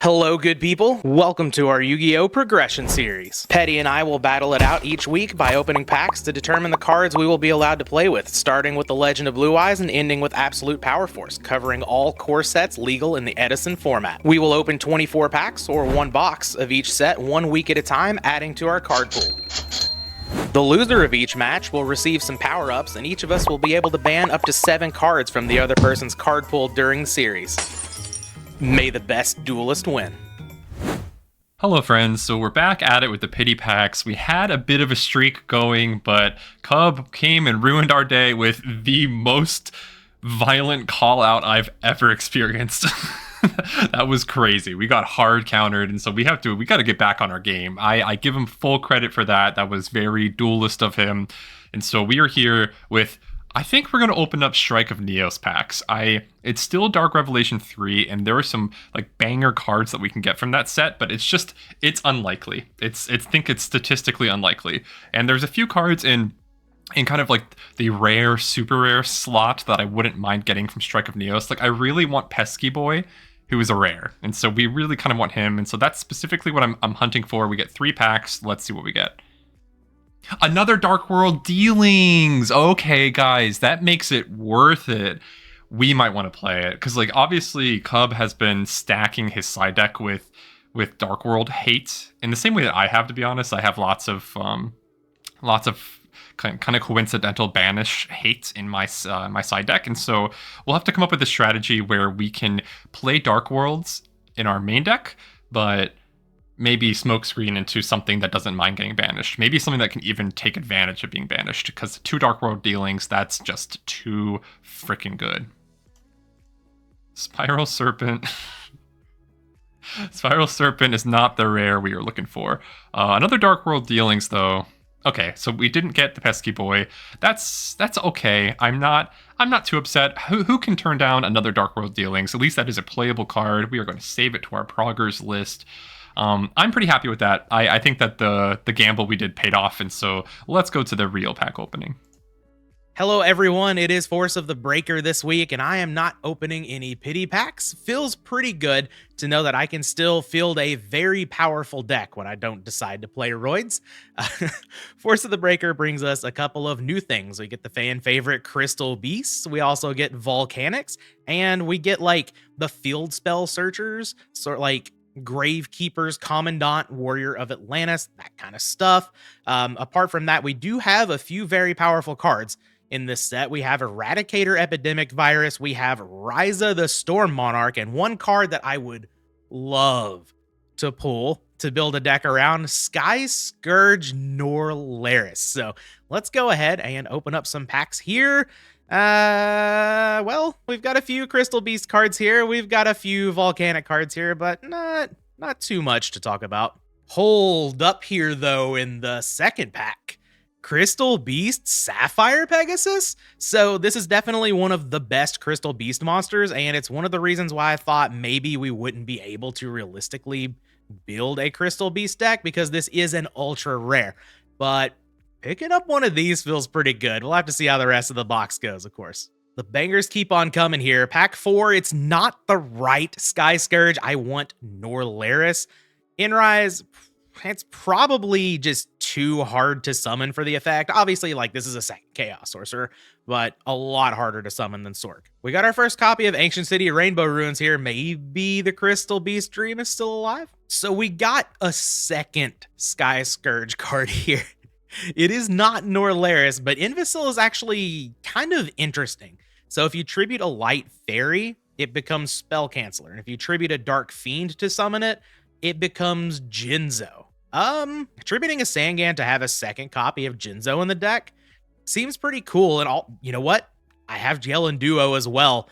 Hello, good people. Welcome to our Yu-Gi-Oh! Progression series. Petty and I will battle it out each week by opening packs to determine the cards we will be allowed to play with, starting with the Legend of Blue Eyes and ending with Absolute Power Force, covering all core sets legal in the Edison format. We will open 24 packs, or one box, of each set 1 week at a time, adding to our card pool. The loser of each match will receive some power-ups, and each of us will be able to ban up to 7 cards from the other person's card pool during the series. May the best duelist win. Hello friends, so we're back at it with the pity packs. We had a bit of a streak going, but Kuhb came and ruined our day with the most violent call out I've ever experienced. That was crazy. We got hard countered, and so we got to get back on our game. I give him full credit for that. That was very duelist of him. And so we are here with, I think we're going to open up Strike of Neos packs. It's still Dark Revelation 3, and there are some like banger cards that we can get from that set, but it's unlikely. I think it's statistically unlikely. And there's a few cards in kind of like the rare, super rare slot that I wouldn't mind getting from Strike of Neos. Like I really want Pesky Boy, who is a rare, and so we really kind of want him. And so that's specifically what I'm hunting for. We get 3 packs. Let's see what we get. Another Dark World Dealings. Okay, guys, that makes it worth it. We might want to play it because, like, obviously, Kuhb has been stacking his side deck with Dark World hate in the same way that I have. To be honest, I have lots of kind of coincidental banish hate in my side deck, and so we'll have to come up with a strategy where we can play Dark Worlds in our main deck, but maybe smokescreen into something that doesn't mind getting banished. Maybe something that can even take advantage of being banished, because 2 Dark World Dealings, that's just too freaking good. Spiral Serpent. Spiral Serpent is not the rare we are looking for. Another Dark World Dealings, though. Okay, so we didn't get the Pesky Boy. That's okay. I'm not too upset. Who can turn down another Dark World Dealings? At least that is a playable card. We are going to save it to our proggers list. I'm pretty happy with that. I think that the gamble we did paid off, and so let's go to the real pack opening. Hello everyone, it is Force of the Breaker this week, and I am not opening any pity packs. Feels pretty good to know that I can still field a very powerful deck when I don't decide to play Roids. Force of the Breaker brings us a couple of new things. We get the fan favorite Crystal Beasts, we also get Volcanics, and we get like the field spell searchers, sort of like Gravekeepers, Commandant, Warrior of Atlantis, that kind of stuff. Apart from that, we do have a few very powerful cards in this set. We have Eradicator Epidemic Virus, we have Ryza the Storm Monarch, and one card that I would love to pull to build a deck around, Sky Scourge Norlaris. So let's go ahead and open up some packs here. Well, we've got a few Crystal Beast cards here. We've got a few Volcanic cards here, but not too much to talk about. Hold up here, though, in the second pack. Crystal Beast Sapphire Pegasus? So this is definitely one of the best Crystal Beast monsters, and it's one of the reasons why I thought maybe we wouldn't be able to realistically build a Crystal Beast deck, because this is an ultra rare. But picking up one of these feels pretty good. We'll have to see how the rest of the box goes, of course. The bangers keep on coming here. Pack 4, it's not the right Sky Scourge. I want Norlaris. Inrise, it's probably just too hard to summon for the effect. Obviously, like, this is a second Chaos Sorcerer, but a lot harder to summon than Sork. We got our first copy of Ancient City Rainbow Ruins here. Maybe the Crystal Beast Dream is still alive? So we got a second Sky Scourge card here. It is not Norlaris, but Invisil is actually kind of interesting. So if you tribute a Light Fairy, it becomes Spell Canceller. And if you tribute a Dark Fiend to summon it, it becomes Jinzo. Attributing a Sangan to have a second copy of Jinzo in the deck seems pretty cool. And you know what? I have Yellen Duo as well.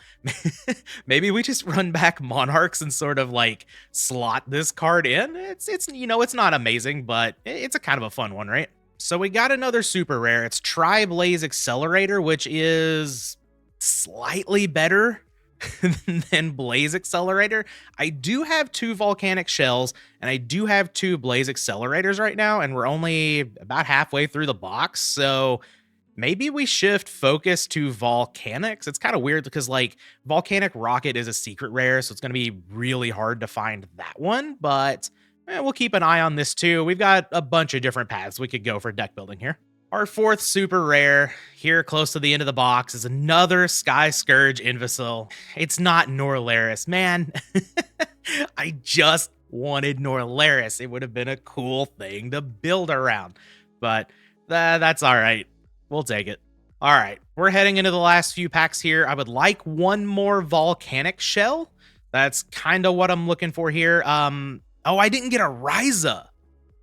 Maybe we just run back Monarchs and sort of like slot this card in. It's not amazing, but it's a kind of a fun one, right? So we got another super rare. It's Tri-Blaze Accelerator, which is slightly better than Blaze Accelerator. I do have 2 Volcanic Shells, and I do have 2 Blaze Accelerators right now, and we're only about halfway through the box, so maybe we shift focus to volcanics. It's kind of weird because like volcanic rocket is a secret rare, so it's going to be really hard to find that one, but we'll keep an eye on this too. We've got a bunch of different paths we could go for deck building here. Our fourth super rare here close to the end of the box is another Sky Scourge Invisil. It's not Norlaris, man. I just wanted Norlaris. It would have been a cool thing to build around, but that's all right. We'll take it. All right, we're heading into the last few packs here. I would like one more volcanic shell. That's kind of what I'm looking for here. Oh, I didn't get a Ryza.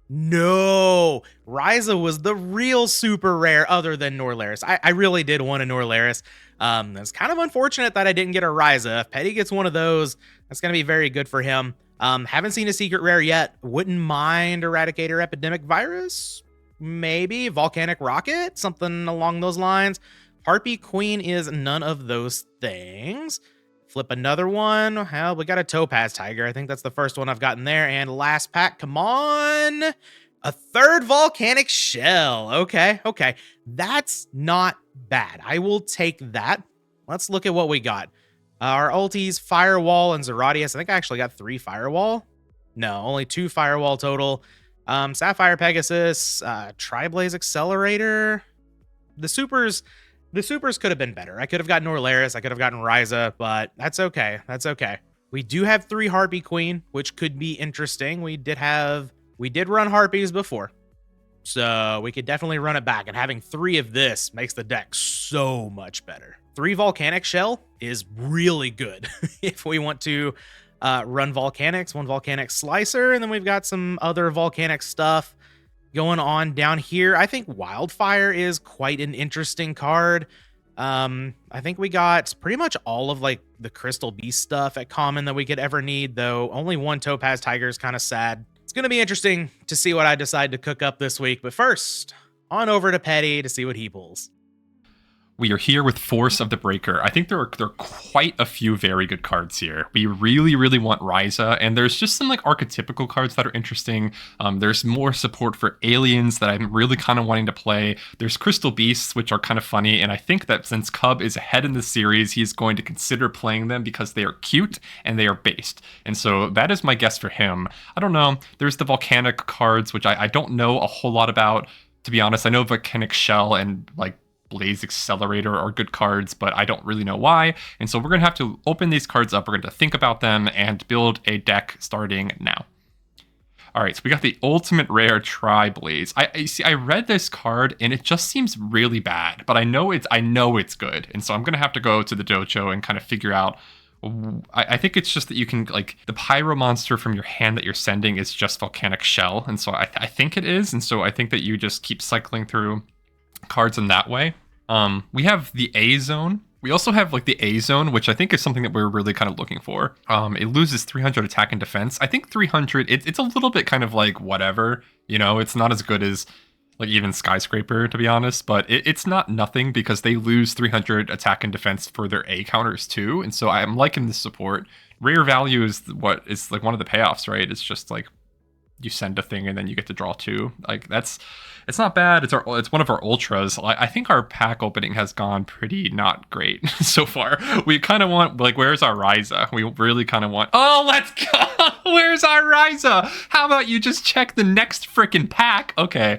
No, Ryza was the real super rare other than Norlaris. I really did want a Norlaris. It's kind of unfortunate that I didn't get a Ryza. If Petty gets one of those, that's going to be very good for him. Haven't seen a secret rare yet. Wouldn't mind Eradicator Epidemic Virus. Maybe Volcanic Rocket, something along those lines. Harpy Queen is none of those things. Flip another one. Hell, we got a Topaz Tiger. I think that's the first one I've gotten there. And last pack, come on. A third Volcanic Shell. Okay. That's not bad. I will take that. Let's look at what we got. Our ultis, Firewall and Zeratius. I think I actually got 3 Firewall. No, only 2 Firewall total. Sapphire Pegasus, Triblaze Accelerator. The supers could have been better. I could have gotten Norlaris, I could have gotten Ryza, but that's okay. We do have 3 Harpy Queen, which could be interesting. We did run Harpies before, so we could definitely run it back, and having 3 of this makes the deck so much better. 3 Volcanic Shell is really good if we want to run Volcanics, 1 Volcanic Slicer, and then we've got some other Volcanic stuff going on down here. I think Wildfire is quite an interesting card. I think we got pretty much all of like the Crystal Beast stuff at common that we could ever need, though only 1 Topaz Tiger is kind of sad. It's going to be interesting to see what I decide to cook up this week, but first, on over to Petty to see what he pulls. We are here with Force of the Breaker. I think there are quite a few very good cards here. We really want Ryza, and there's just some like archetypical cards that are interesting. There's more support for aliens that I'm really kind of wanting to play. There's Crystal Beasts, which are kind of funny, and I think that since Kuhb is ahead in the series, he's going to consider playing them because they are cute and they are based. And so that is my guess for him. I don't know. There's the Volcanic cards, which I don't know a whole lot about, to be honest. I know Volcanic Shell and like Blaze Accelerator are good cards, but I don't really know why. And so we're going to have to open these cards up. We're going to think about them and build a deck starting now. All right, so we got the ultimate rare Tri-Blaze. I read this card and it just seems really bad, but I know it's good. And so I'm going to have to go to the dojo and kind of figure out. I think it's just that you can, like, the pyro monster from your hand that you're sending is just Volcanic Shell. And so I think it is. And so I think that you just keep cycling through cards in that way. We have the A zone. We also have like the A zone, which I think is something that we're really kind of looking for. It loses 300 attack and defense. I think 300, it's a little bit kind of like whatever, you know, it's not as good as like even Skyscraper, to be honest, but it's not nothing because they lose 300 attack and defense for their A counters too. And so I'm liking the support. Rare value is what is like one of the payoffs, right? It's just like you send a thing and then you get to draw 2. Like it's not bad. It's one of our ultras. I think our pack opening has gone pretty not great so far. We kind of want, like, where's our Ryza? We really kind of want, oh, let's go. Where's our Ryza? How about you just check the next freaking pack? Okay.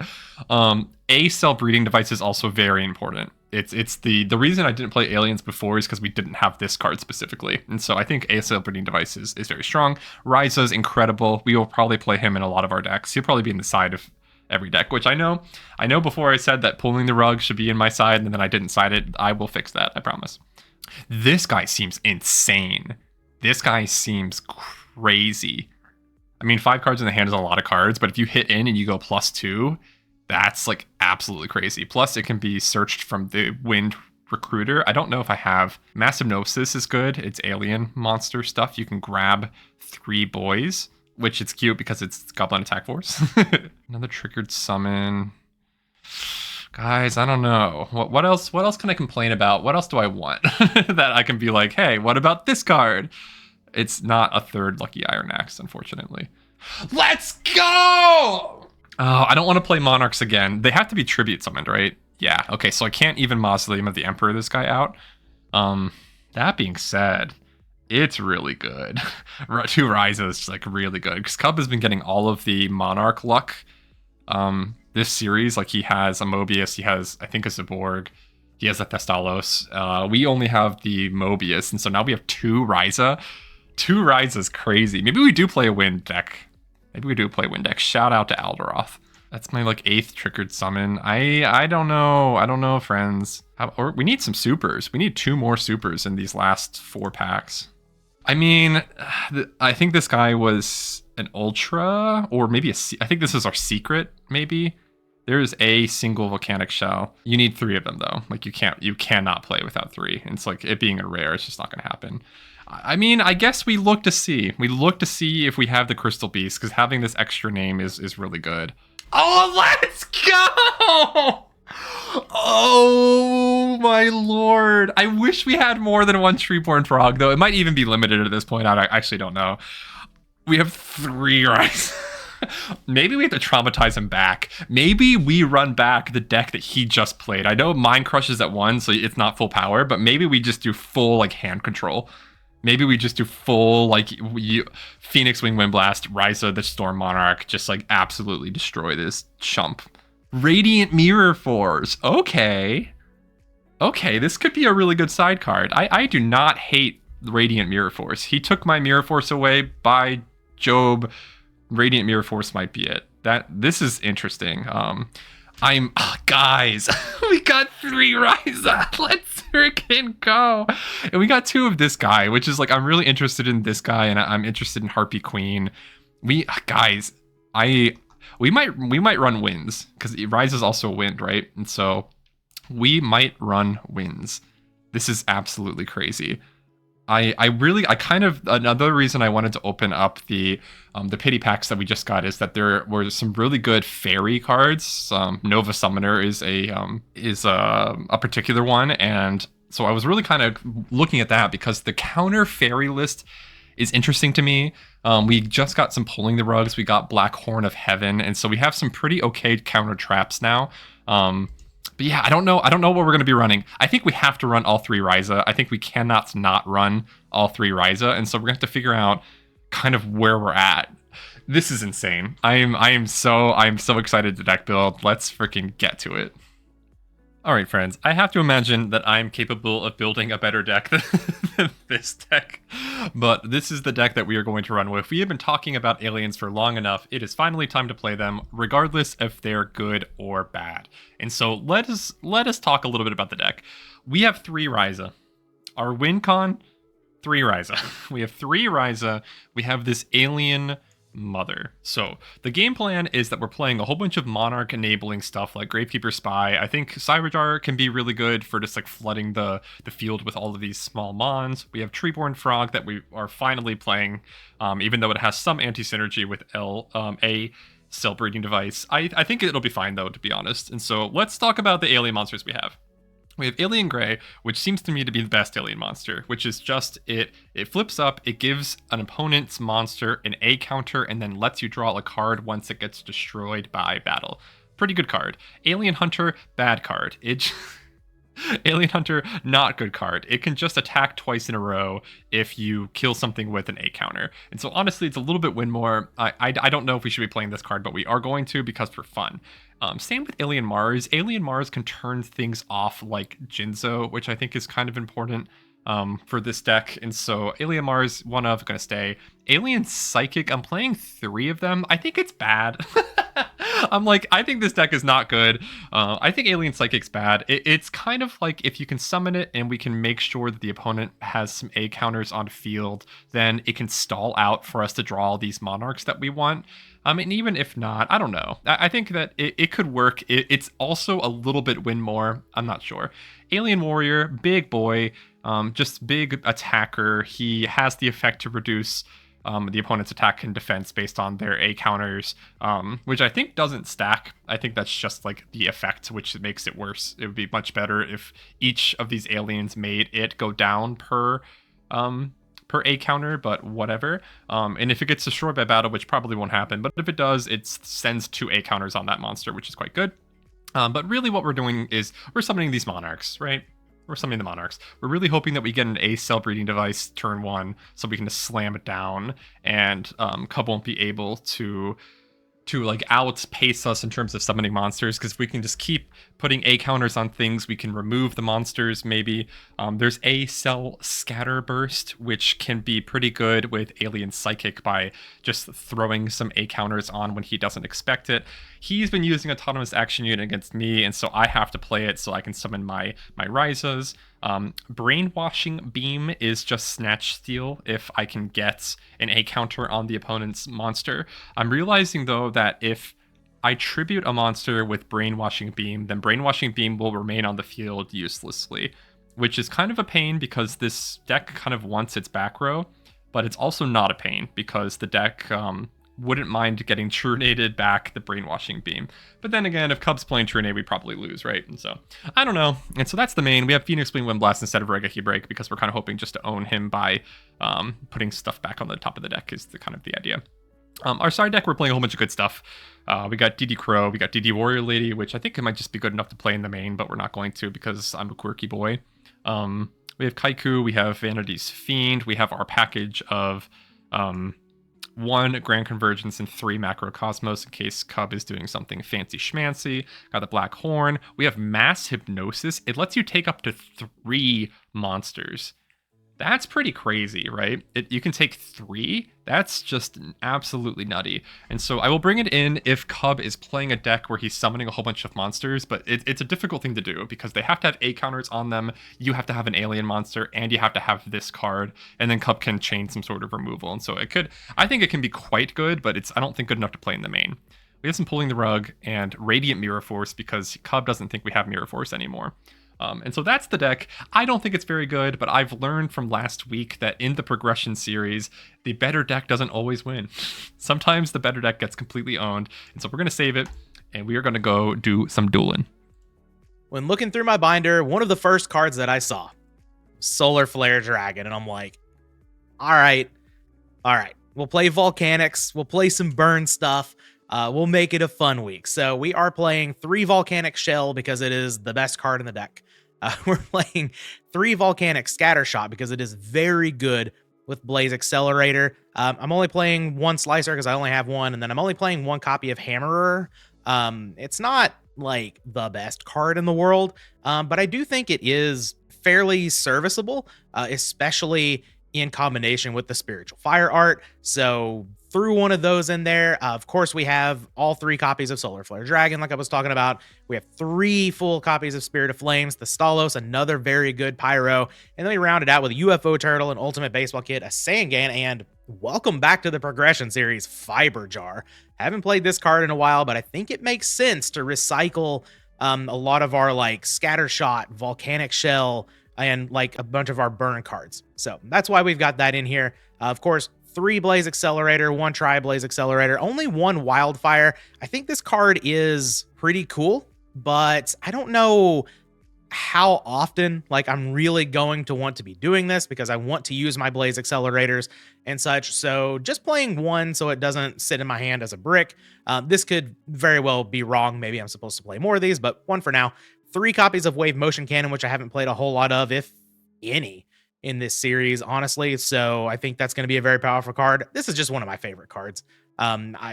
A cell breeding device is also very important. It's the reason I didn't play aliens before is because we didn't have this card specifically. And so I think A cell breeding device is very strong. Ryza is incredible. We will probably play him in a lot of our decks. He'll probably be in the side of every deck, which I know before I said that pulling the rug should be in my side and then I didn't side it. I will fix that, I promise. This guy seems insane. This guy seems crazy. I mean, 5 cards in the hand is a lot of cards, but if you hit in and you go +2, that's like absolutely crazy. Plus, it can be searched from the Wind Recruiter. I don't know if I have. Massive Gnosis is good. It's alien monster stuff. You can grab 3 boys, which it's cute because it's Goblin Attack Force. Another triggered summon. Guys, I don't know. What else can I complain about? What else do I want that I can be like, hey, what about this card? It's not a 3rd Lucky Iron Axe, unfortunately. Let's go! Oh, I don't want to play Monarchs again. They have to be tribute summoned, right? Yeah, okay, so I can't even Mausoleum of the Emperor this guy out. That being said, it's really good. 2 Ryza is like really good because Cub has been getting all of the Monarch luck this series. Like he has a Mobius, he has I think a Zaborg, he has a Thestalos. We only have the Mobius, and so now we have 2 Ryza. 2 Ryza is crazy. Maybe we do play a Wind deck. Shout out to Alderoth. That's my like 8th triggered summon. I don't know. I don't know, friends. Or we need some supers. We need 2 more supers in these last 4 packs. I mean, I think this guy was an ultra, or maybe I think this is our secret. Maybe there is a single volcanic shell. You need 3 of them though. Like you cannot play without 3. And it's like it being a rare. It's just not going to happen. I mean, I guess we look to see. We look to see if we have the Crystal Beast because having this extra name is really good. Oh, let's go! Oh my lord. I wish we had more than 1 Treeborn Frog, though. It might even be limited at this point. I actually don't know. We have 3 Rise. Maybe we have to traumatize him back. Maybe we run back the deck that he just played. I know Mind Crushes at 1, so it's not full power, but maybe we just do full like hand control. Maybe we just do full, like, Phoenix Wing Wind Blast, Ryza the Storm Monarch, just, like, absolutely destroy this chump. Radiant Mirror Force. Okay. Okay, this could be a really good side card. I do not hate Radiant Mirror Force. He took my Mirror Force away. By Job, Radiant Mirror Force might be it. This is interesting. Guys, we got 3 Ryza. Let's freaking go. And we got 2 of this guy, which is like, I'm really interested in this guy, and I'm interested in Harpy Queen. We might run Winds, because Ryza is also a wind, right? And so we might run Winds. This is absolutely crazy. Another reason I wanted to open up the pity packs that we just got is that there were some really good fairy cards. Nova Summoner is a particular one, and so I was really kind of looking at that because the counter fairy list is interesting to me. We just got some Pulling the Rugs. We got Black Horn of Heaven, and so we have some pretty okay counter traps now. But yeah, I don't know what we're going to be running. I think we have to run all 3 Ryza. I think we cannot not run all 3 Ryza, and so we're going to have to figure out kind of where we're at. This is insane. I am so excited to deck build. Let's freaking get to it. All right, friends, I have to imagine that I'm capable of building a better deck than this deck, but this is the deck that we are going to run with. We have been talking about aliens for long enough. It is finally time to play them, regardless if they're good or bad. And so let us talk a little bit about the deck. We have 3 Ryza. Our win con, 3 Ryza. We have 3 Ryza. We have this alien mother. So the game plan is that we're playing a whole bunch of Monarch enabling stuff like Gravekeeper Spy. I think Cyberjar can be really good for just like flooding the field with all of these small mons. We have Treeborn Frog that we are finally playing, even though it has some anti-synergy with a cell breeding device. I think it'll be fine though, to be honest. And so let's talk about the alien monsters we have. We have Alien Gray, which seems to me to be the best alien monster, which is just it flips up, it gives an opponent's monster an A counter, and then lets you draw a card once it gets destroyed by battle. Pretty good card. Alien Hunter, bad card. Alien Hunter, not good card. It can just attack twice in a row if you kill something with an A counter. And so honestly, it's a little bit win more. I don't know if we should be playing this card, but we are going to because for fun. Same with Alien Mars. Alien Mars can turn things off like Jinzo, which I think is kind of important for this deck. And so Alien Mars, one of, gonna stay. Alien Psychic, I'm playing 3 of them. I think it's bad. I think this deck is not good. I think Alien Psychic's bad. It's kind of like if you can summon it and we can make sure that the opponent has some A counters on field, then it can stall out for us to draw all these monarchs that we want. And even if not, I don't know. I think that it could work. It's also a little bit win more. I'm not sure. Alien Warrior, big boy, just big attacker. He has the effect to reduce the opponent's attack and defense based on their A counters, which I think doesn't stack. I think that's just like the effect, which makes it worse. It would be much better if each of these aliens made it go down per A counter, but whatever. And if it gets destroyed by battle, which probably won't happen, but if it does, it sends 2 A counters on that monster, which is quite good. But really what we're doing is we're summoning these monarchs, right? We're summoning the monarchs. We're really hoping that we get an ace cell breeding device turn 1 so we can just slam it down, and Cub won't be able to like outpace us in terms of summoning monsters, because we can just keep putting A counters on things. We can remove the monsters maybe. There's A cell scatter burst, which can be pretty good with Alien Psychic by just throwing some A counters on when he doesn't expect it. He's been using autonomous action unit against me, and so I have to play it so I can summon my Rysas. Brainwashing Beam is just Snatch Steal if I can get an A counter on the opponent's monster. I'm realizing though that if I tribute a monster with Brainwashing Beam, then Brainwashing Beam will remain on the field uselessly, which is kind of a pain because this deck kind of wants its back row, but it's also not a pain because the deck wouldn't mind getting Trinated back the Brainwashing Beam. But then again, if Cub's playing Trinade, we probably lose, right? And so, I don't know. And so that's the main. We have Phoenix Wing Wind Blast instead of Regahi Break because we're kind of hoping just to own him by putting stuff back on the top of the deck is the kind of the idea. Our side deck, we're playing a whole bunch of good stuff. We got DD Crow, we got DD Warrior Lady, which I think it might just be good enough to play in the main, but we're not going to because I'm a quirky boy. We have Kaiku, we have Vanity's Fiend, we have our package of 1 Grand Convergence and 3 Macrocosmos in case Cub is doing something fancy schmancy. Got the Black Horn. We have Mass Hypnosis. It lets you take up to 3 monsters. That's pretty crazy, right? You can take 3. That's just absolutely nutty. And so I will bring it in if Cub is playing a deck where he's summoning a whole bunch of monsters, but it's a difficult thing to do because they have to have A counters on them. You have to have an alien monster and you have to have this card, and then Cub can chain some sort of removal. And so I think it can be quite good, but I don't think good enough to play in the main. We have some Pulling the Rug and Radiant Mirror Force because Cub doesn't think we have Mirror Force anymore. And so that's the deck. I don't think it's very good, but I've learned from last week that in the progression series, the better deck doesn't always win. Sometimes the better deck gets completely owned. And so we're going to save it, and we are going to go do some dueling. When looking through my binder, one of the first cards that I saw, Solar Flare Dragon, and I'm like, all right, we'll play Volcanics, we'll play some burn stuff. We'll make it a fun week. So we are playing 3 Volcanic Shell because it is the best card in the deck. We're playing 3 Volcanic Scattershot because it is very good with Blaze Accelerator. I'm only playing 1 Slicer because I only have 1, and then I'm only playing 1 copy of Hammerer. It's not like the best card in the world, but I do think it is fairly serviceable, especially in combination with the Spiritual Fire art. So threw one of those in there. Of course, we have all 3 copies of Solar Flare Dragon, like I was talking about. We have 3 full copies of Spirit of Flames, the Stalos, another very good Pyro, and then we round it out with a UFO Turtle, an Ultimate Baseball Kit, a Sangan, and welcome back to the Progression series, Fiber Jar. Haven't played this card in a while, but I think it makes sense to recycle a lot of our like Scattershot, Volcanic Shell, and like a bunch of our burn cards. So that's why we've got that in here. Of course, 3 Blaze Accelerator, 1 Tri-Blaze Accelerator, only 1 Wildfire. I think this card is pretty cool, but I don't know how often like I'm really going to want to be doing this because I want to use my Blaze Accelerators and such. So just playing 1 so it doesn't sit in my hand as a brick. This could very well be wrong. Maybe I'm supposed to play more of these, but 1 for now. 3 copies of Wave Motion Cannon, which I haven't played a whole lot of, if any, in this series, honestly. So I think that's going to be a very powerful card. This is just one of my favorite cards.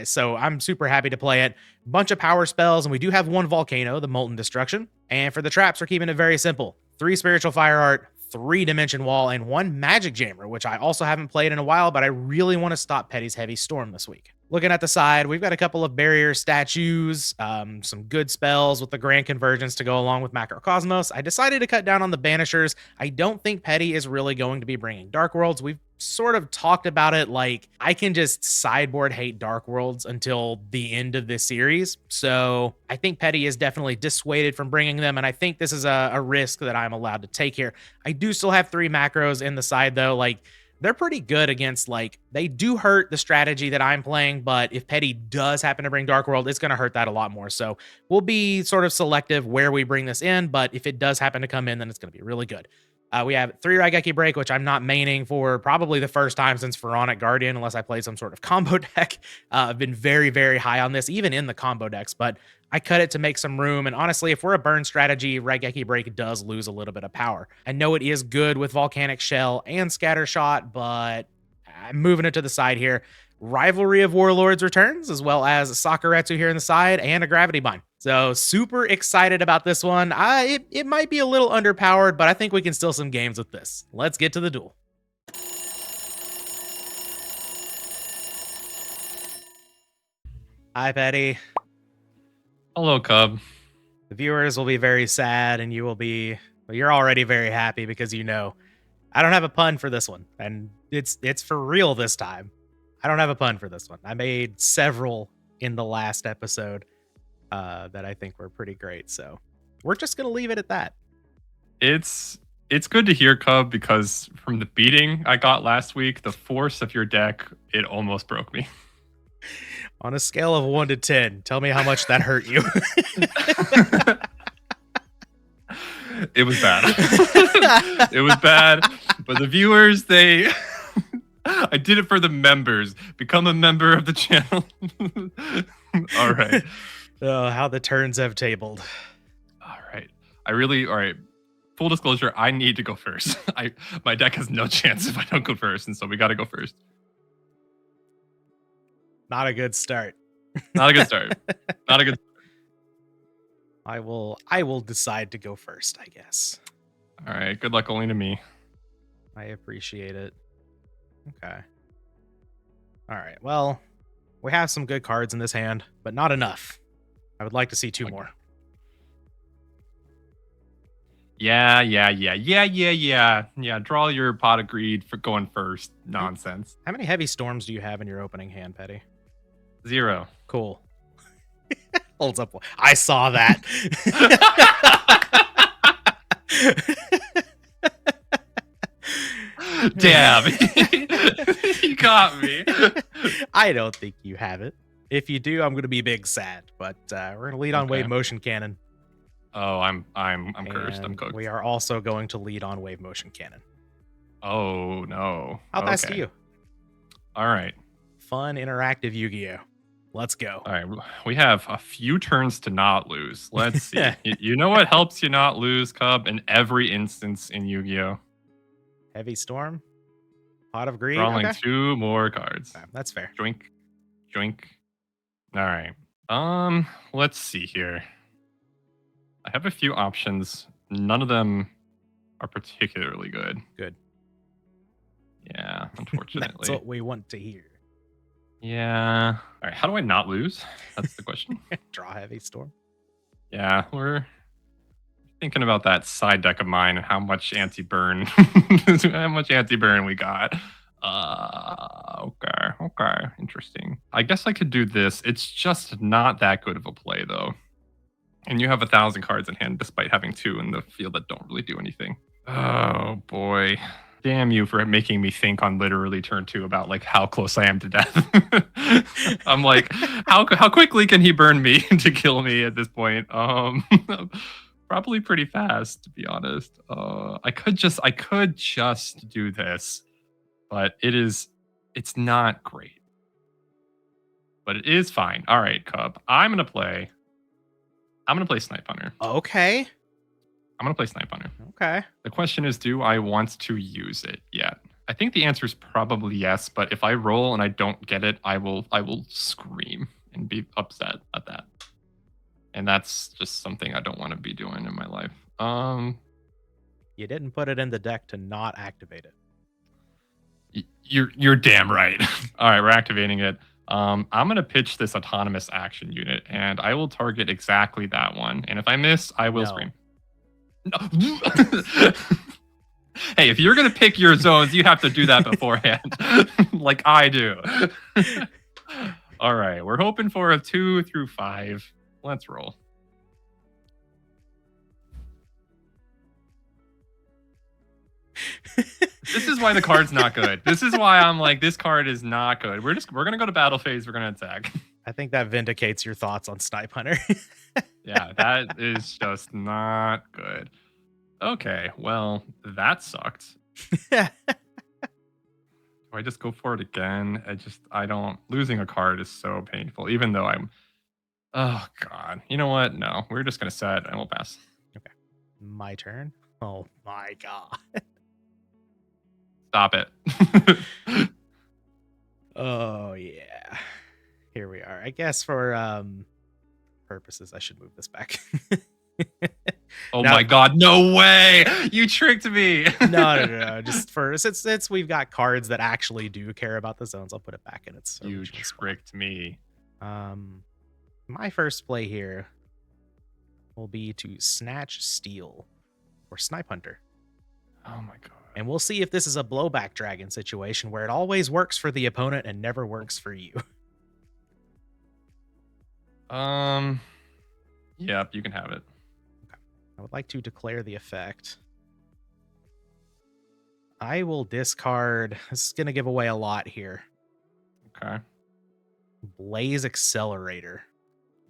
So I'm super happy to play it. Bunch of power spells, and we do have 1 Volcano, the Molten Destruction. And for the traps, we're keeping it very simple. 3 Spiritual Fire Art, 3 Dimension Wall, and 1 Magic Jammer, which I also haven't played in a while, but I really want to stop Petty's Heavy Storm this week. Looking at the side, we've got a couple of barrier statues, some good spells with the Grand Convergence to go along with Macrocosmos. I decided to cut down on the Banishers. I don't think Petty is really going to be bringing Dark Worlds. We've sort of talked about it like I can just sideboard hate Dark Worlds until the end of this series. So I think Petty is definitely dissuaded from bringing them, and I think this is a risk that I'm allowed to take here. I do still have 3 macros in the side though. Like, they're pretty good against, like, they do hurt the strategy that I'm playing, but if Petty does happen to bring Dark World, it's going to hurt that a lot more. So we'll be sort of selective where we bring this in, but if it does happen to come in, then it's going to be really good. We have 3 Raigeki Break, which I'm not maining for probably the first time since Pharaonic Guardian, unless I play some sort of combo deck. I've been very, very high on this, even in the combo decks, but I cut it to make some room. And honestly, if we're a burn strategy, Raigeki Break does lose a little bit of power. I know it is good with Volcanic Shell and Scatter Shot, but I'm moving it to the side here. Rivalry of Warlords returns, as well as Sakuretsu here on the side and a Gravity Bind. So super excited about this one. It might be a little underpowered, but I think we can still some games with this. Let's get to the duel. Hi, Petty. Hello, Cub. The viewers will be very sad, and you will be, well, you're already very happy because you know I don't have a pun for this one, and it's for real this time. I don't have a pun for this one. I made several in the last episode that I think were pretty great, so we're just gonna leave it at that. It's good to hear, Cub, because from the beating I got last week, the force of your deck, it almost broke me. On a scale of 1 to 10, tell me how much that hurt you. It was bad. It was bad, but the viewers, I did it for the members. Become a member of the channel. All right. Oh, how the turns have tabled. All right. All right. Full disclosure, I need to go first. My deck has no chance if I don't go first, and so we got to go first. Not a good start. Not a good start. Not a good start. I will decide to go first, I guess. All right. Good luck only to me. I appreciate it. Okay. All right. Well, we have some good cards in this hand, but not enough. I would like to see 2 more. Yeah. Draw your pot of greed for going first. Nonsense. How many heavy storms do you have in your opening hand, Petty? 0. Cool. Holds up. I saw that. Damn. You got me. I don't think you have it. If you do, I'm going to be big sad. But we're going to lead on Wave Motion Cannon. Oh, I'm cursed. I'm cooked. We are also going to lead on Wave Motion Cannon. Oh no. I'll pass to you. All right. Fun interactive Yu-Gi-Oh. Let's go. All right. We have a few turns to not lose. Let's see. You know what helps you not lose, Cub, in every instance in Yu-Gi-Oh? Heavy Storm. Pot of Greed. Drawing 2 more cards. Okay, that's fair. Joink. Joink. All right. Let's see here. I have a few options. None of them are particularly good. Good. Yeah, unfortunately. That's what we want to hear. Yeah. All right. How do I not lose? That's the question. Draw Heavy Storm. Yeah, we're thinking about that side deck of mine and how much anti-burn, we got. Okay. Interesting. I guess I could do this. It's just not that good of a play, though. And you have 1,000 cards in hand, despite having 2 in the field that don't really do anything. Oh, boy. Damn you for making me think on literally turn 2 about like how close I am to death. I'm like, how quickly can he burn me to kill me at this point? Probably pretty fast, to be honest. I could just do this, but it's not great. But it is fine. All right, Cub. I'm gonna play Snipe Hunter. Okay. I'm gonna play Snipe Hunter. Okay. The question is, do I want to use it yet? I think the answer is probably yes, but if I roll and I don't get it, I will scream and be upset at that. And that's just something I don't want to be doing in my life. You didn't put it in the deck to not activate it. You're damn right. All right, we're activating it. I'm gonna pitch this autonomous action unit, and I will target exactly that one. And if I miss, I will scream. No. Hey, if you're gonna pick your zones, you have to do that beforehand, like I do. All right, we're hoping for a 2 through 5. Let's roll. This is why the card's not good. This is why I'm like, this card is not good. We're gonna go to battle phase. We're gonna attack. I think that vindicates your thoughts on Snipe Hunter. Yeah, that is just not good. Okay, well, that sucked. Do I just go for it again? I don't. Losing a card is so painful, even though I'm. Oh, God. You know what? No, we're just going to set and we'll pass. Okay. My turn. Oh my god. Stop it. Oh yeah. Here we are. I guess for purposes I should move this back. Oh Now, my God. No way. You tricked me. no. Just for since we've got cards that actually do care about the zones, I'll put it back in its You original spot. tricked me. My first play here will be to snatch steal or snipe hunter. Oh my God. And we'll see if this is a blowback dragon situation where it always works for the opponent and never works for you. Yep, you can have it. Okay. I would like to declare the effect. I will discard. This is going to give away a lot here. Okay. Blaze Accelerator.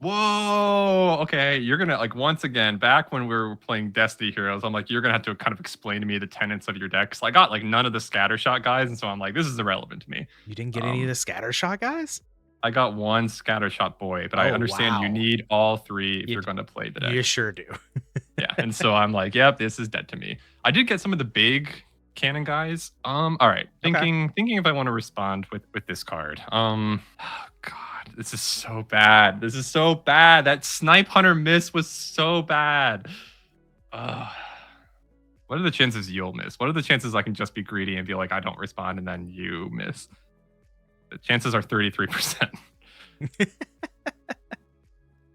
Whoa. Okay. You're going to, like, once again, back when we were playing Destiny Heroes, I'm like, you're going to have to kind of explain to me the tenets of your deck. Because I got, like, none of the scattershot guys. And so I'm like, this is irrelevant to me. You didn't get any of the scattershot guys? I got one scattershot boy, but I understand you need all three if you're going to play the deck. You sure do. Yeah. And so I'm like, yep, this is dead to me. I did get some of the big cannon guys. All right. Thinking if I want to respond with this card. Oh God, this is so bad. This is so bad. That snipe hunter miss was so bad. What are the chances you'll miss? What are the chances I can just be greedy and be like, I don't respond, and then you miss? The chances are 33%.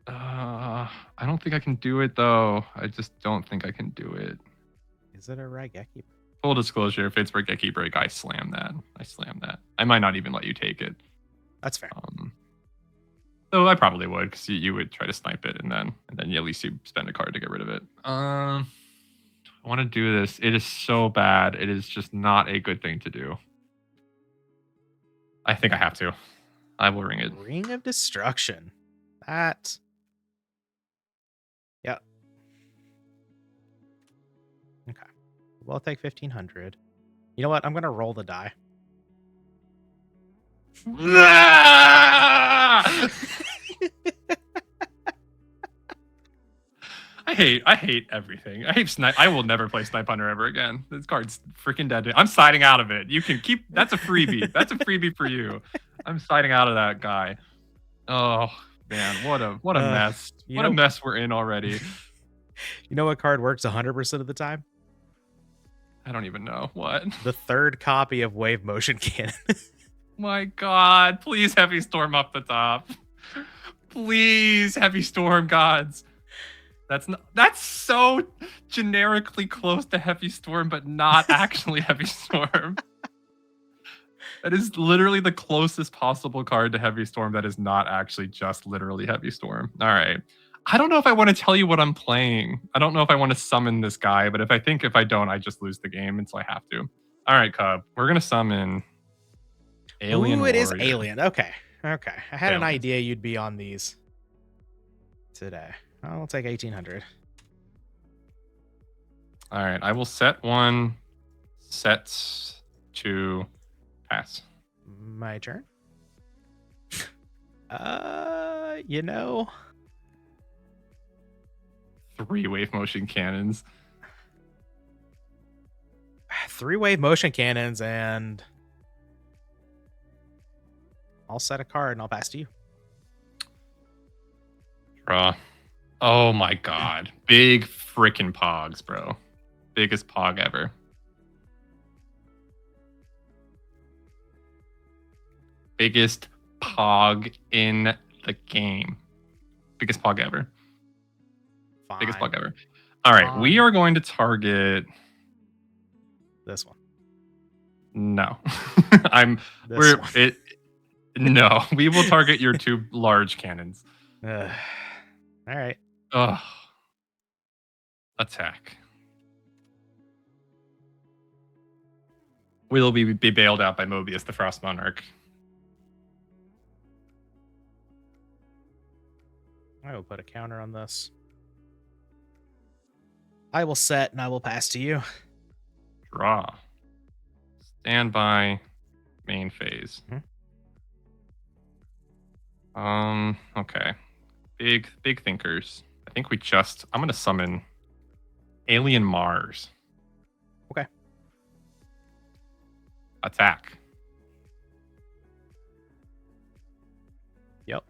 I don't think I can do it though. I just don't think I can do it. Is it a Raigeki? Full disclosure, if it's Raigeki break, I slam that. I might not even let you take it. That's fair. So I probably would, because you would try to snipe it, and then at least you spend a card to get rid of it. I want to do this. It is so bad. It is just not a good thing to do. I think I have to. I will ring it. Ring of Destruction. That. Yeah. Okay. We'll take 1,500. You know what? I'm going to roll the die. I hate everything. I hate snipe. I will never play Snipe Hunter ever again. This card's freaking dead. I'm siding out of it. You can keep. That's a freebie. That's a freebie for you. I'm siding out of that guy. Oh man, what a mess. What a mess we're in already. You know what card works 100% of the time? I don't even know what. The third copy of Wave Motion Cannon. My God, please Heavy Storm up the top. Please Heavy Storm gods. That's so generically close to Heavy Storm, but not actually Heavy Storm. That is literally the closest possible card to Heavy Storm that is not actually just literally Heavy Storm. All right. I don't know if I want to tell you what I'm playing. I don't know if I want to summon this guy, but if I don't, I just lose the game, and so I have to. All right, Kuhb. We're going to summon Alien Warrior. It is Alien. Okay. I had an idea you'd be on these today. I'll take 1,800. All right. I will set one, set two, pass. My turn. You know, 3 wave motion cannons. 3 wave motion cannons, and I'll set a card and I'll pass to you. Draw. Oh my God. Big freaking pogs, bro. Biggest pog ever. Biggest pog in the game. Biggest pog ever. Fine. Biggest pog ever. All right, we are going to target this one. No. No, we will target your 2 large cannons. All right. Ugh. Attack. We'll be bailed out by Mobius, the Frost Monarch. I will put a counter on this. I will set and I will pass to you. Draw. Standby. Main phase. Okay. Big thinkers. I think I'm gonna summon Alien Mars. Okay. Attack. Yep.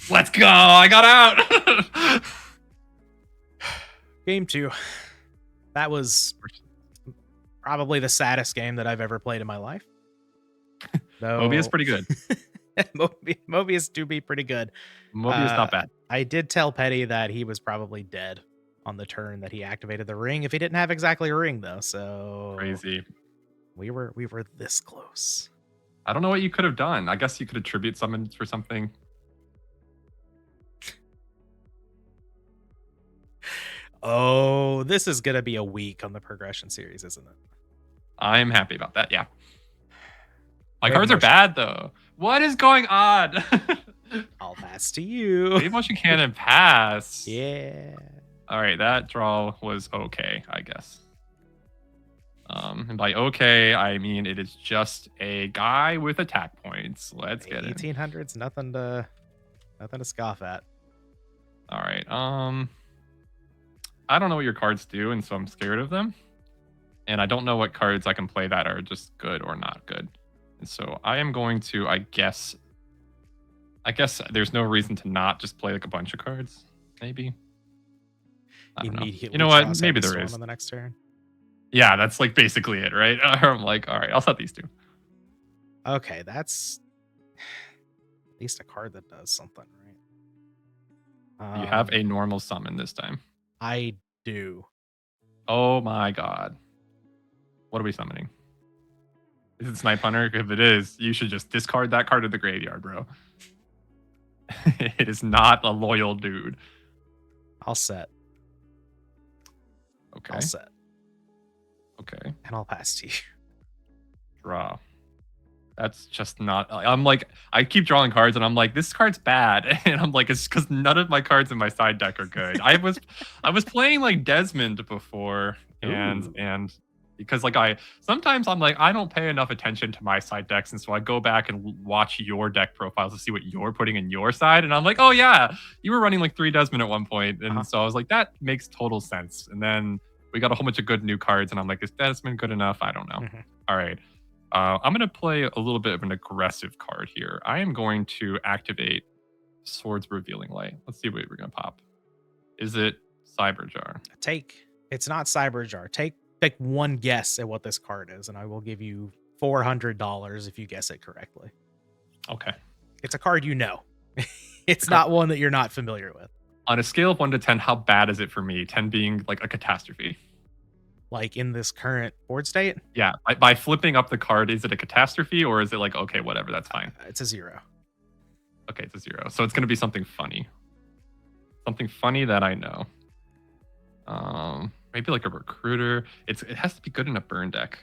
Let's go! I got out! Game 2. That was probably the saddest game that I've ever played in my life. Though Mobius pretty good. Mobius do be pretty good. Mobius not bad. I did tell Petty that he was probably dead on the turn that he activated the ring if he didn't have exactly a ring though. So Crazy. We were this close. I don't know what you could have done. I guess you could attribute summons for something. Oh, this is gonna be a week on the progression series, isn't it? I'm happy about that. Yeah. My cards are bad though. What is going on? I'll pass to you. Wave motion cannon pass. Yeah. All right, that draw was okay, I guess. And by okay, I mean it is just a guy with attack points. Let's get it. 1800s, nothing to scoff at. All right. I don't know what your cards do, and so I'm scared of them. And I don't know what cards I can play that are just good or not good. And so I am going to, I guess there's no reason to not just play like a bunch of cards, maybe. I don't know. You know what? Maybe there is. On the next turn. Yeah, that's like basically it, right? I'm like, all right, I'll set these two. Okay, that's at least a card that does something, right? You have a normal summon this time. I do. Oh my god. What are we summoning? Is it Snipe Hunter? If it is, you should just discard that card to the graveyard, bro. It is not a loyal dude. I'll set. Okay. I'll set. Okay. And I'll pass to you. Draw. That's just not. I'm like, I keep drawing cards and I'm like, this card's bad. And I'm like, it's because none of my cards in my side deck are good. I was playing like Desmond before, and because like sometimes I'm like, I don't pay enough attention to my side decks, and so I go back and watch your deck profiles to see what you're putting in your side, and I'm like, oh yeah, you were running like 3 Desmond at one point, and so I was like, that makes total sense. And then we got a whole bunch of good new cards, and I'm like, is Desmond good enough? I don't know. All right. I'm going to play a little bit of an aggressive card here. I am going to activate Swords Revealing Light. Let's see what we're going to pop. Is it Cyberjar? It's not Cyberjar. Take one guess at what this card is, and I will give you $400 if you guess it correctly. Okay. It's a card you know. It's not one that you're not familiar with. On a scale of 1 to 10, how bad is it for me? 10 being like a catastrophe. Like in this current board state? Yeah. By flipping up the card, is it a catastrophe or is it like, okay, whatever, that's fine? It's a 0. Okay, it's a 0. So it's going to be something funny. Something funny that I know. Maybe like a recruiter. It has to be good in a burn deck.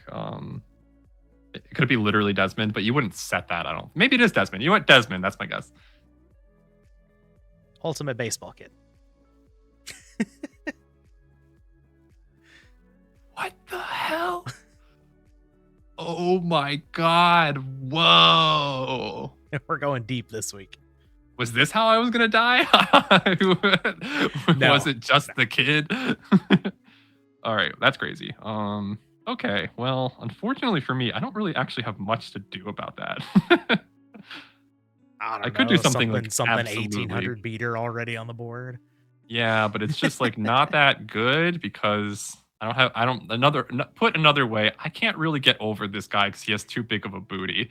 It could be literally Desmond, but you wouldn't set that, I don't. Maybe it is Desmond. You know what? Desmond, that's my guess. Ultimate Baseball Kid. What the hell? Oh my god. Whoa. We're going deep this week. Was this how I was going to die? No. Was it just the kid? All right. That's crazy. Okay. Well, unfortunately for me, I don't really actually have much to do about that. I could do something like something absolutely. 1800 beater already on the board. Yeah, but it's just like not that good because put another way, I can't really get over this guy because he has too big of a booty.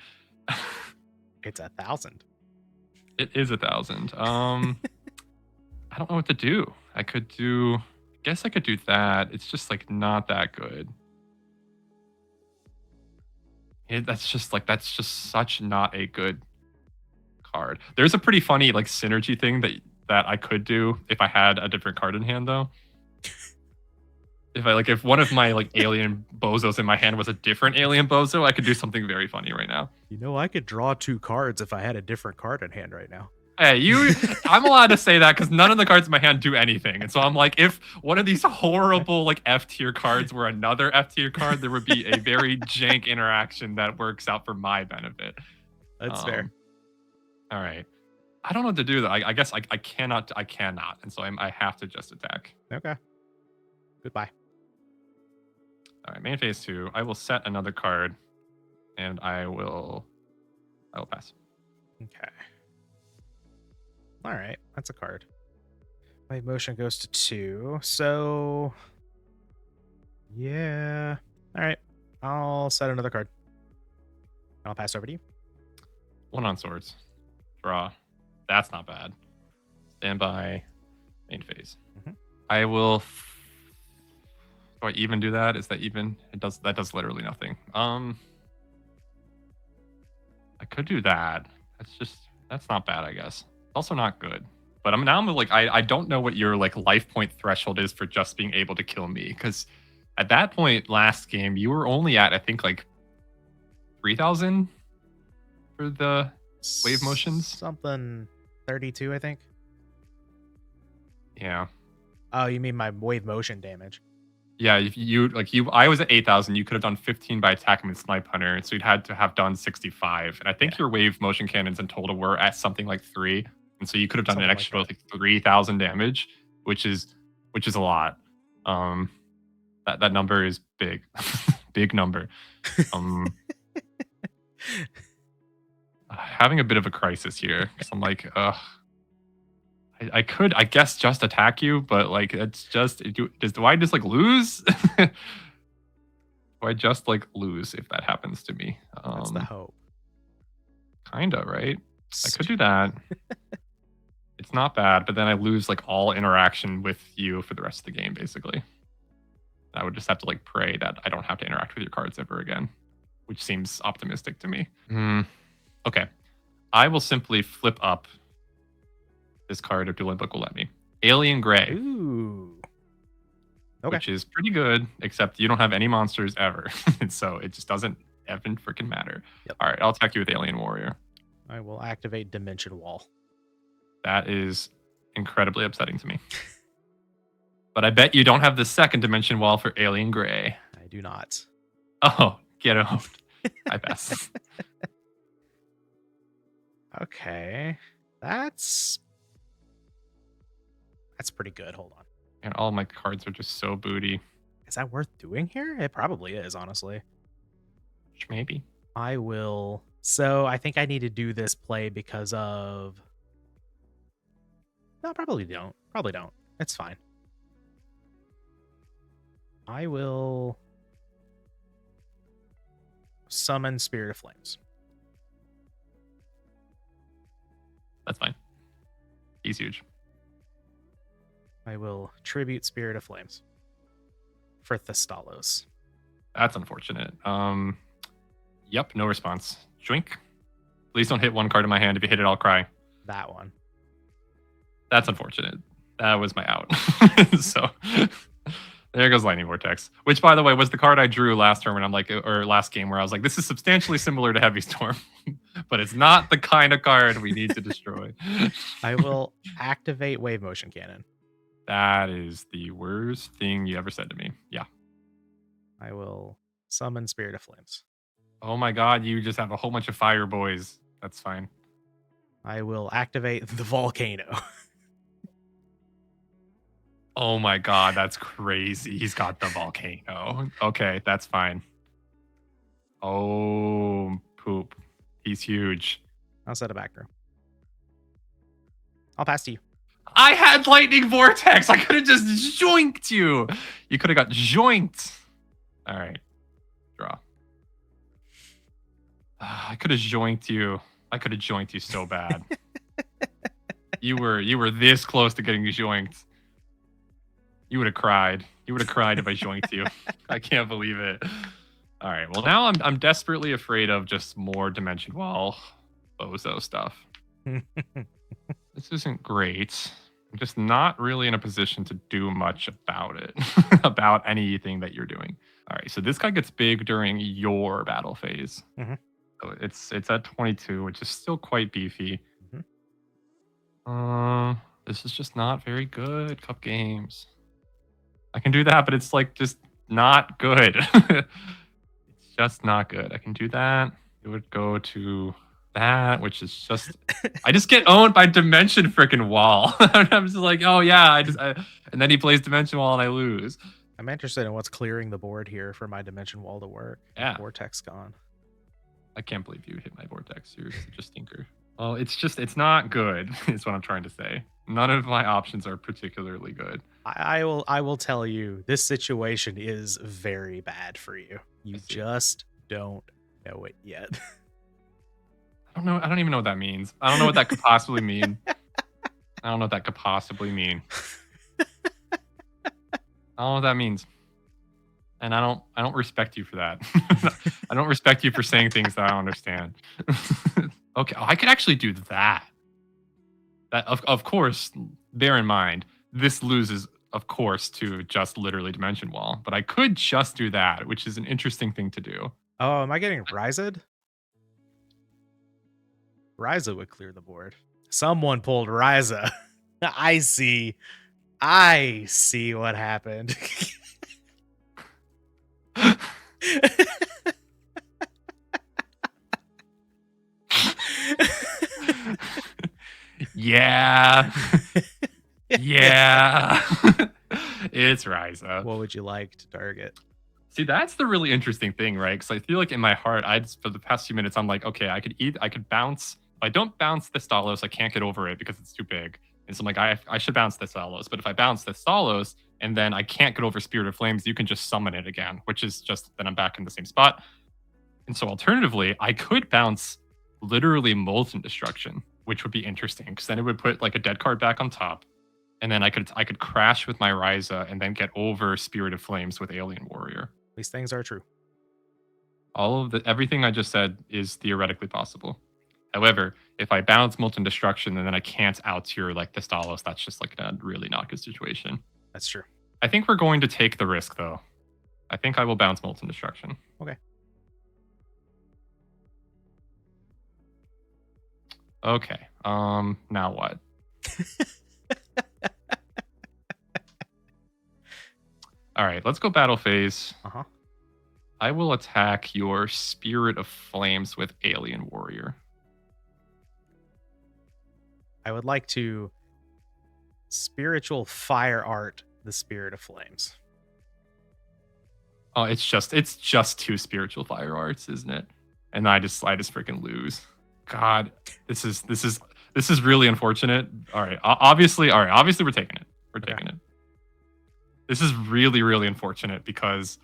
It's 1,000. It is 1,000. I don't know what to do. I guess I could do that. It's just like not that good. That's just such not a good card. There's a pretty funny like synergy thing that I could do if I had a different card in hand though. If one of my like alien bozos in my hand was a different alien bozo, I could do something very funny right now. You know, I could draw 2 cards if I had a different card in hand right now. Hey, I'm allowed to say that because none of the cards in my hand do anything. And so I'm like, if one of these horrible like F tier cards were another F tier card, there would be a very jank interaction that works out for my benefit. That's fair. All right. I don't know what to do though. I guess I cannot. And so I have to just attack. Okay. Goodbye. All right, main phase 2. I will set another card, and I will pass. Okay. All right, that's a card. My motion goes to 2, so yeah. All right, I'll set another card. I'll pass over to you. 1 on swords. Draw. That's not bad. Stand by. Main phase. Mhm. I will. Do I even do that? Is that even? That does literally nothing. I could do that. That's not bad, I guess. Also not good. But I'm like I don't know what your like life point threshold is for just being able to kill me, because at that point last game you were only at I think like 3,000 for the wave motions. Something 32, I think. Yeah. Oh, you mean my wave motion damage? Yeah, if I was at 8,000. You could have done 15 by attacking with Snipe Hunter, so you'd had to have done 65. And I think your wave motion cannons in total were at something like 3, and so you could have done Something an like extra that. like 3,000 damage, which is a lot. That number is big, big number. Having a bit of a crisis here because I'm like, ugh. I could, I guess, just attack you, but like it's just do I just like lose? Do I just like lose if that happens to me? That's the hope. Kinda, right? I could do that. It's not bad, but then I lose like all interaction with you for the rest of the game, basically. I would just have to like pray that I don't have to interact with your cards ever again, which seems optimistic to me. Okay. I will simply flip up this card if Duel Book will let me. Alien Gray. Ooh. Okay. Which is pretty good, except you don't have any monsters ever. So it just doesn't even freaking matter. Yep. All right, I'll attack you with Alien Warrior. I will activate Dimension Wall. That is incredibly upsetting to me. But I bet you don't have the second Dimension Wall for Alien Gray. I do not. Oh, get out. I pass. Okay. That's pretty good. Hold on. And all my cards are just so booty. Is that worth doing here? It probably is, honestly. Maybe. I will. So I think I need to do this play because of... No, probably don't. Probably don't. It's fine. I will summon Spirit of Flames. That's fine. He's huge. I will tribute Spirit of Flames for Thestalos. That's unfortunate. Yep, no response. Joink. Please don't hit one card in my hand. If you hit it, I'll cry. That one. That's unfortunate. That was my out. So there goes Lightning Vortex. Which, by the way, was the card I drew last turn when I'm like, or last game where I was like, this is substantially similar to Heavy Storm, but it's not the kind of card we need to destroy. I will activate Wave Motion Cannon. That is the worst thing you ever said to me. Yeah. I will summon Spirit of Flames. Oh my god, you just have a whole bunch of fire boys. That's fine. I will activate the Volcano. Oh my god, that's crazy. He's got the volcano. Okay, that's fine. Oh, poop. He's huge. I'll set a back row. I'll pass to you. I had Lightning Vortex. I could have just joinked you. You could have got joinked. All right. Draw. I could have joinked you. I could have joinked you so bad. You were this close to getting joinked. You would have cried. You would have cried if I joinked you. I can't believe it. All right. Well, now I'm desperately afraid of just more Dimension Wall bozo stuff. This isn't great. I'm just not really in a position to do much about it, about anything that you're doing. All right. So this guy gets big during your battle phase. Mm-hmm. So it's at 22, which is still quite beefy. Mm-hmm. This is just not very good, Cup games. I can do that, but it's like just not good. It's just not good. I can do that. It would go to that, which is just I just get owned by Dimension freaking Wall. I'm just like, oh yeah, and then he plays Dimension Wall and I lose. I'm interested in what's clearing the board here for my Dimension Wall to work. Yeah. Vortex gone. I can't believe you hit my Vortex. You're such a stinker. Well, it's not good, is what I'm trying to say. None of my options are particularly good. I will tell you, this situation is very bad for you. You just don't know it yet. I don't know. I don't even know what that means. I don't know what that could possibly mean. I don't know what that could possibly mean. I don't know what that means. And I don't respect you for that. I don't respect you for saying things that I don't understand. Okay, I could actually do that. That of course, bear in mind, this loses, of course, to just literally Dimension Wall. But I could just do that, which is an interesting thing to do. Oh, am I getting Ryzed? Ryza would clear the board. Someone pulled Ryza. I see what happened. Yeah. Yeah. It's Ryza. What would you like to target? See, that's the really interesting thing, right? Because I feel like in my heart, for the past few minutes, I'm like, okay, I could bounce. If I don't bounce the Stalos, I can't get over it because it's too big. And so I'm like, I should bounce the Stalos. But if I bounce the Stalos and then I can't get over Spirit of Flames, you can just summon it again, which is just then I'm back in the same spot. And so alternatively, I could bounce literally Molten Destruction, which would be interesting because then it would put like a dead card back on top. And then I could crash with my Ryza and then get over Spirit of Flames with Alien Warrior. These things are true. Everything I just said is theoretically possible. However, if I bounce Molten Destruction and then I can't out-tier like the Stalos, that's just like a really not good situation. That's true. I think we're going to take the risk though. I think I will bounce Molten Destruction. Okay. Okay. Now what? All right, let's go battle phase. Uh-huh. I will attack your Spirit of Flames with Alien Warrior. I would like to spiritual fire art the Spirit of Flames. Oh, it's just two spiritual fire arts, isn't it? And I just freaking lose. God, this is really unfortunate. All right, obviously we're taking it. We're taking it. This is really, really unfortunate because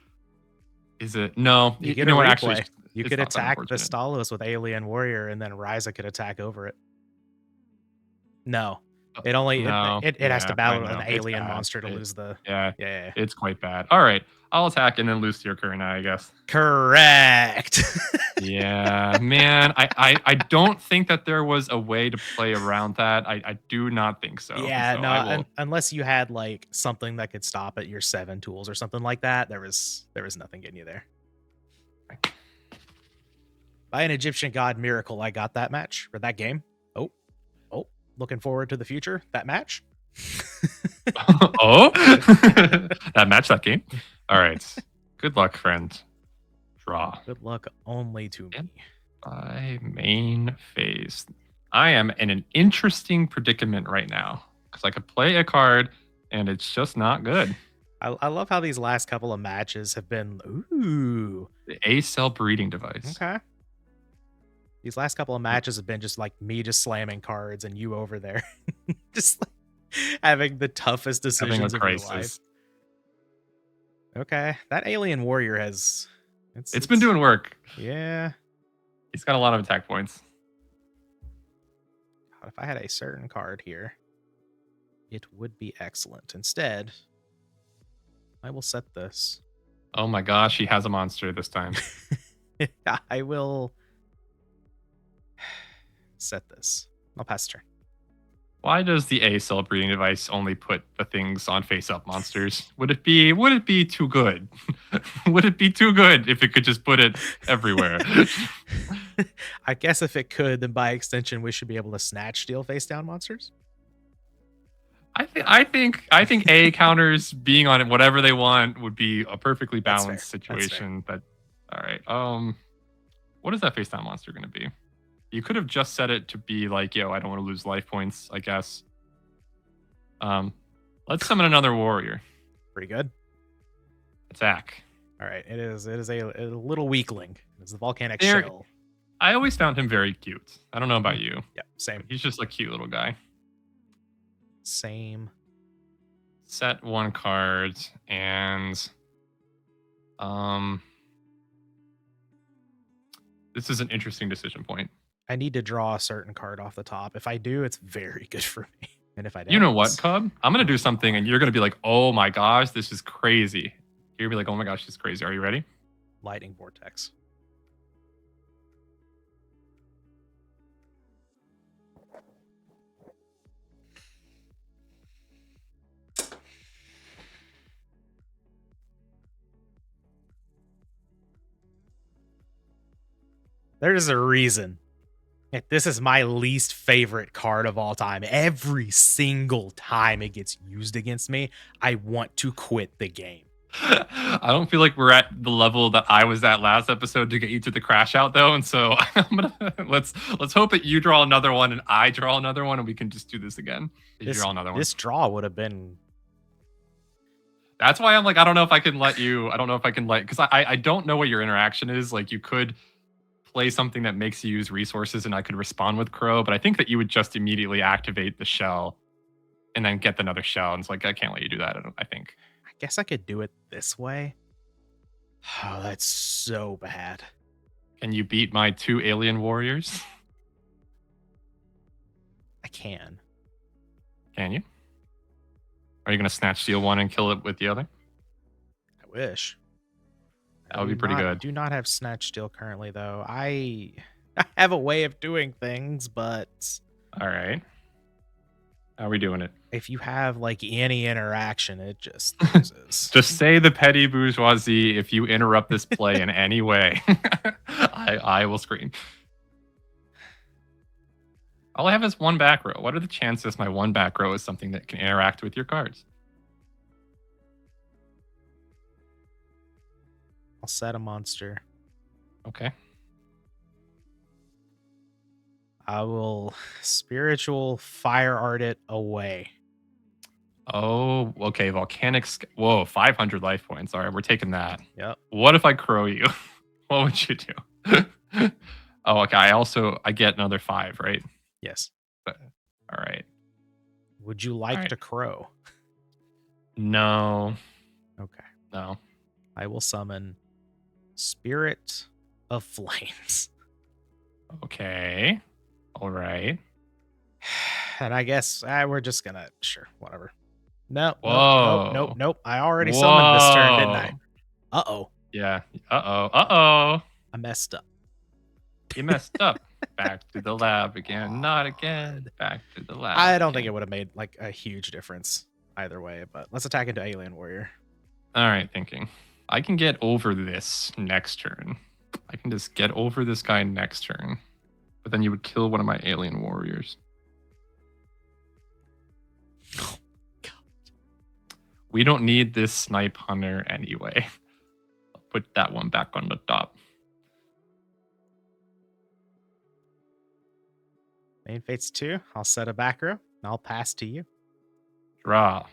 is it? No, you know what? Actually, you could attack the Stalos with Alien Warrior, and then Ryza could attack over it. No, it only it has to battle an alien monster to lose the. Yeah, it's quite bad. All right, I'll attack and then lose to your Kurina, I guess. Correct. Yeah, man, I don't think that there was a way to play around that. I do not think so. Yeah, so no, unless you had like something that could stop at your 7 tools or something like that, there was nothing getting you there. By an Egyptian god miracle, I got that match or that game. Oh, looking forward to the future. That match. Oh, that match, that game. All right. Good luck, friend. Draw. Good luck only to me. By main phase. I am in an interesting predicament right now because I could play a card and it's just not good. I love how these last couple of matches have been the A-cell breeding device. Okay. These last couple of matches have been just like me just slamming cards and you over there just like having the toughest decisions of your life. Okay, that Alien Warrior has it's been doing work. Yeah, he's got a lot of attack points. God, if I had a certain card here, it would be excellent. Instead, I will set this. Oh my gosh, he has a monster this time. I will set this. I'll pass the turn. Why does the A-cell breeding device only put the things on face-up monsters? Would it be too good? Would it be too good if it could just put it everywhere? I guess if it could, then by extension, we should be able to snatch steal face-down monsters. I think A counters being on it whatever they want would be a perfectly That's balanced fair. That's fair. situation. But all right. What is that face down monster gonna be? You could have just set it to be like, yo, I don't want to lose life points, I guess. Let's summon another warrior. Pretty good. Attack. All right. It is a little weakling. It's the volcanic There- shell. I always found him very cute. I don't know about you. Yeah. Same. He's just a cute little guy. Same. Set one card and this is an interesting decision point. I need to draw a certain card off the top. If I do, it's very good for me. And if I don't, You know what, Cub? I'm gonna do something and you're gonna be like, oh my gosh, this is crazy. You're gonna be like, oh my gosh, this is crazy. Are you ready? lightning vortex. There's a reason. This is my least favorite card of all time. Every single time it gets used against me, I want to quit the game. I don't feel like we're at the level that I was at last episode to get you to the crash out though, and so let's hope that you draw another one and I draw another one, and we can just do this again. You draw another one. This draw would have been. That's why I'm like, I don't know if I can let you. I don't know if I can let, because I don't know what your interaction is. Like, you could play something that makes you use resources, and I could respond with Crow, but I think that you would just immediately activate the shell, and then get another shell. And it's like, I can't let you do that. I think. I guess I could do it this way. Oh, that's so bad. Can you beat my 2 alien warriors? I can. Can you? Are you gonna snatch steal one and kill it with the other? I wish. That would be pretty good. Do not have snatch steal currently, though. I have a way of doing things, but All right. How are we doing it? if you have like any interaction, it just loses. Just say the petty bourgeoisie if you interrupt this play in any way. I will scream. All I have is one back row. What are the chances my one back row is something that can interact with your cards? I'll set a monster. Okay. I will spiritual fire art it away. Oh, okay. Whoa, 500 life points. All right, we're taking that. Yep. What if I crow you? What would you do? Oh, okay. I get another 5, right? Yes. All right. Would you like right. to crow? No. Okay. No. I will summon Spirit of Flames. Okay. All right. And I guess we're just gonna whatever. No, Whoa. nope. I already summoned this turn, didn't I? Uh-oh. Yeah. Uh-oh. I messed up. You messed up. Back to the lab again. Not again. Back to the lab. I don't think it would have made like a huge difference either way, but let's attack into Alien Warrior. All right, thinking. I can get over this next turn. I can just get over this guy next turn. But then you would kill one of my alien warriors. Oh, God. We don't need this snipe hunter anyway. I'll put that one back on the top. Main Fates 2. I'll set a back row and I'll pass to you. Draw.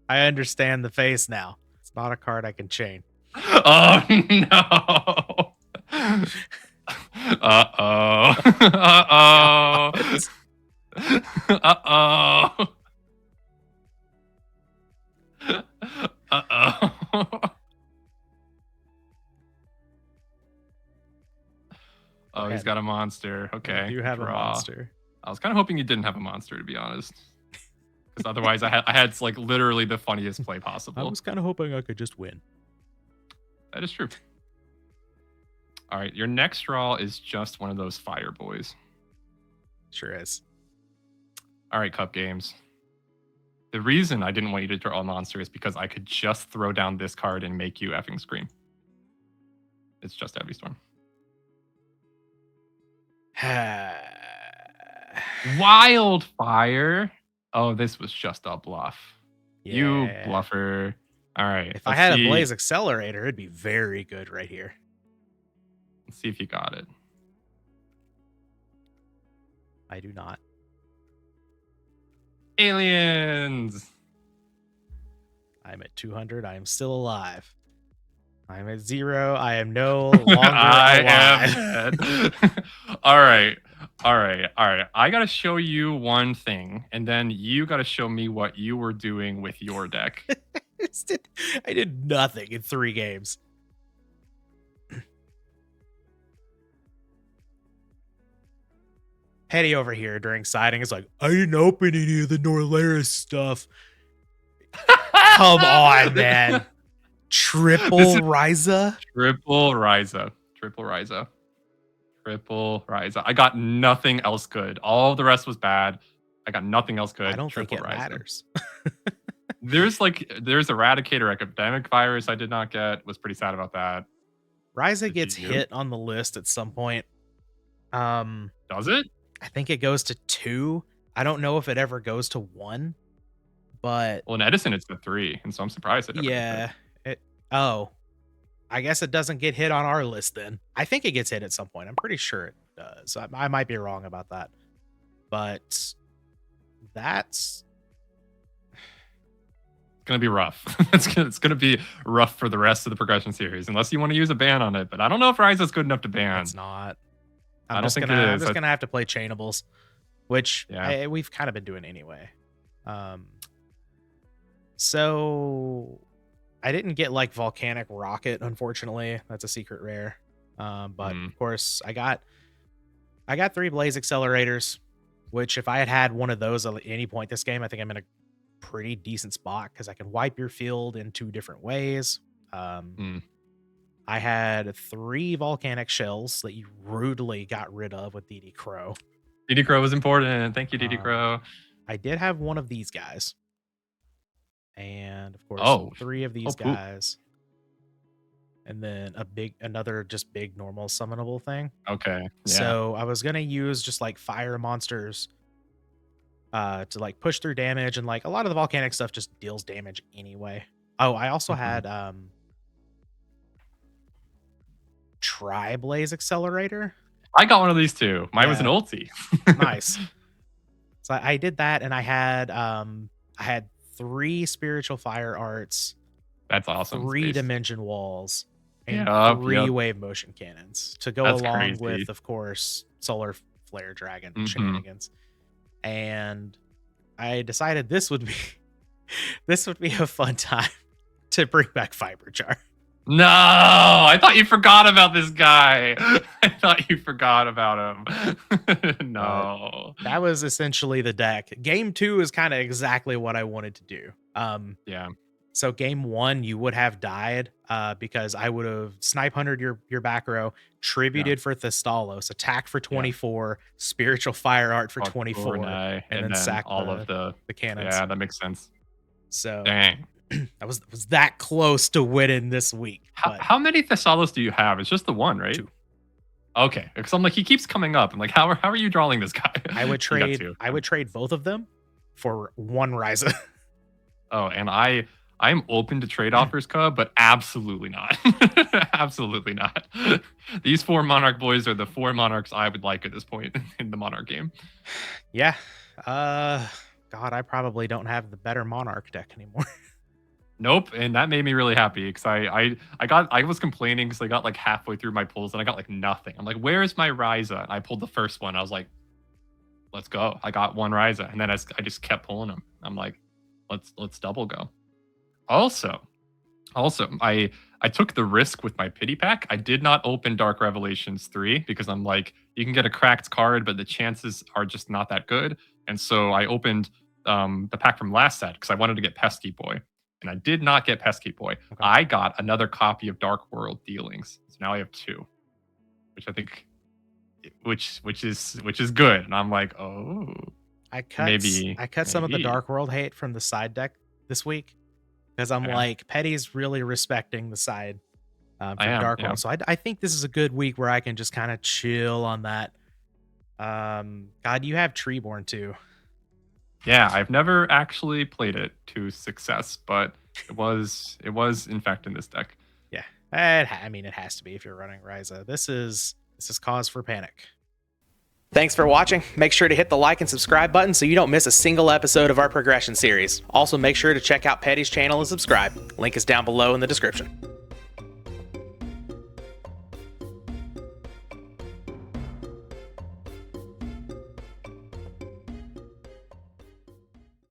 I understand the face now. It's not a card I can chain. Oh no. Uh-oh. Uh-oh. Uh-oh. Uh-oh. Oh, he's got a monster. Okay. You have a draw. monster. I was kind of hoping you didn't have a monster, to be honest. Because otherwise, I had like literally the funniest play I possible. was kind of hoping I could just win. That is true. All right, your next draw is just one of those fire boys. Sure is. All right, Cup Games. The reason I didn't want you to draw a monster is because I could just throw down this card and make you effing scream. It's just Heavy Storm. Wildfire. Oh, this was just a bluff. Yeah. You bluffer. All right. If I had a Blaze Accelerator, it'd be very good right here. Let's see if you got it. I do not. Aliens. I'm at 200. I am still alive. I'm at 0. I am no longer alive. Am all right. I got to show you one thing, and then you got to show me what you were doing with your deck. I did nothing in 3 games. Hetty over here during siding is like, I didn't open any of the Norlaris stuff. Come on, man. Triple Ryza? Triple Ryza. I got nothing else good. All the rest was bad. I got nothing else good. I don't think it matters. There's Eradicator Epidemic Virus I did not get. Was pretty sad about that. Ryza gets hit on the list at some point. Does it? I think it goes to 2. I don't know if it ever goes to 1, but well, in Edison it's the 3, and so I'm surprised it never yeah. I guess it doesn't get hit on our list then. I think it gets hit at some point. I'm pretty sure it does. I might be wrong about that, but that's gonna be rough. It's gonna be rough for the rest of the progression series, unless you want to use a ban on it. But I don't know if Ryza's good enough to ban. It's not. I don't think it is. I'm just gonna have to play chainables, which yeah. We've kind of been doing anyway. So I didn't get like Volcanic Rocket, unfortunately. That's a secret rare. But of course I got 3 Blaze Accelerators, which if I had one of those at any point this game, I think I'm in a pretty decent spot because I can wipe your field in 2 different ways. I had 3 Volcanic Shells that you rudely got rid of with DD Crow. DD Crow was important. Thank you, DD Crow. I did have one of these guys. And of course, 3 of these guys. And then another just big normal summonable thing. Okay. Yeah. So I was gonna use just like fire monsters to like push through damage, and like a lot of the volcanic stuff just deals damage anyway. Oh, I also had Tri-Blaze Accelerator. I got one of these too. Mine was an ulti. Nice. So I did that, and I had 3 spiritual fire arts. That's awesome. 3 dimension walls and 3 wave motion cannons to go along with, of course, solar flare dragon shenanigans. And I decided this would be a fun time to bring back Fiber Jar. No, I thought you forgot about this guy. I thought you forgot about him. No. That was essentially the deck. Game 2 is kind of exactly what I wanted to do. Yeah. So game 1, you would have died because I would have snipe hunted your back row, tributed for Thestalos, attack for 24, spiritual fire art for 24, and then sack all of the cannons. Yeah, that makes sense. So dang. I was that close to winning this week. How many Thessalos do you have? It's just the 1, right? 2. Okay, because I'm like, he keeps coming up. I'm like, how are you drawing this guy? I would trade both of them for 1 Ryza. Oh, and I'm open to trade offers, Kuhb, but absolutely not. Absolutely not. These 4 Monarch boys are the 4 Monarchs I would like at this point in the Monarch game. Yeah. God, I probably don't have the better Monarch deck anymore. Nope, and that made me really happy because I was complaining because I got like halfway through my pulls and I got like nothing. I'm like, where's my Ryza? And I pulled the first one. I was like, let's go. I got 1 Ryza, and then I just kept pulling them. I'm like, let's double go. Also, I took the risk with my pity pack. I did not open Dark Revelations 3 because I'm like, you can get a cracked card, but the chances are just not that good. And so I opened the pack from last set because I wanted to get Pesky Boy. And I did not get Pesky Boy. Okay. I got another copy of Dark World Dealings. So now I have 2, which I think, which is good. And I'm like, oh. I cut Maybe. some of the maybe. Dark World hate from the side deck this week because I'm Yeah. like, Petty's really respecting the side for I am, Dark yeah. World. So I think this is a good week where I can just kind of chill on that. God, you have Treeborn too. Yeah, I've never actually played it to success, but it was in fact in this deck. Yeah, I mean, it has to be if you're running Ryza. This is cause for panic. Thanks for watching. Make sure to hit the like and subscribe button so you don't miss a single episode of our progression series. Also, make sure to check out Petty's channel and subscribe. Link is down below in the description.